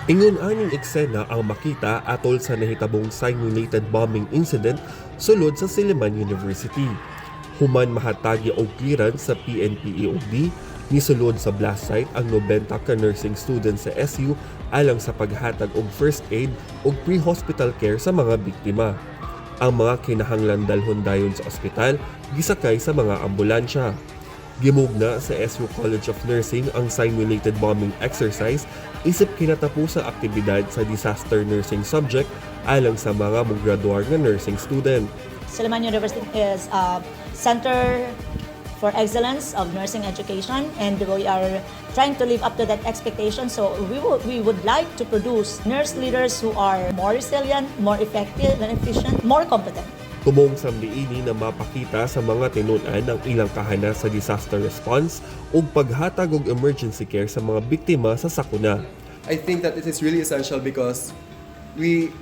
Ingon aning eksena ang makita atol sa nahitabong simulated bombing incident sulod sa Silliman University. Human mahatagi og clearance sa PNP-EOD, nisulod sa blast site ang 90 ka nursing students sa SU alang sa paghatag og first aid ug pre-hospital care sa mga biktima. Ang mga kinahanglan dalhon dayon sa ospital gisakay sa mga ambulansya. Gimugna sa SU College of Nursing ang simulated bombing exercise isip kinatapusang aktibidad sa disaster nursing subject alang sa mga mograduar nga nursing student. Silliman University is a center for excellence of nursing education, and we are trying to live up to that expectation. So we would like to produce nurse leaders who are more resilient, more effective and efficient, more competent. Tumong samliini na mapakita sa mga tinun-an ang ilang kahanas sa disaster response ug paghatag og emergency care sa mga biktima sa sakuna. I think that it is really essential because we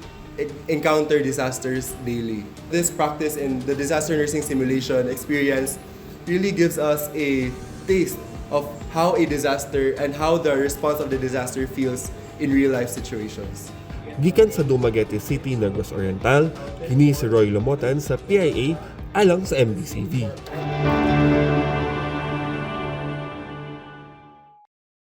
encounter disasters daily. This practice in the disaster nursing simulation experience really gives us a taste of how a disaster and how the response of the disaster feels in real-life situations. Gikan sa Dumaguete City, Negros Oriental, kini si Roy Lamotan sa PIA alang sa MBCV.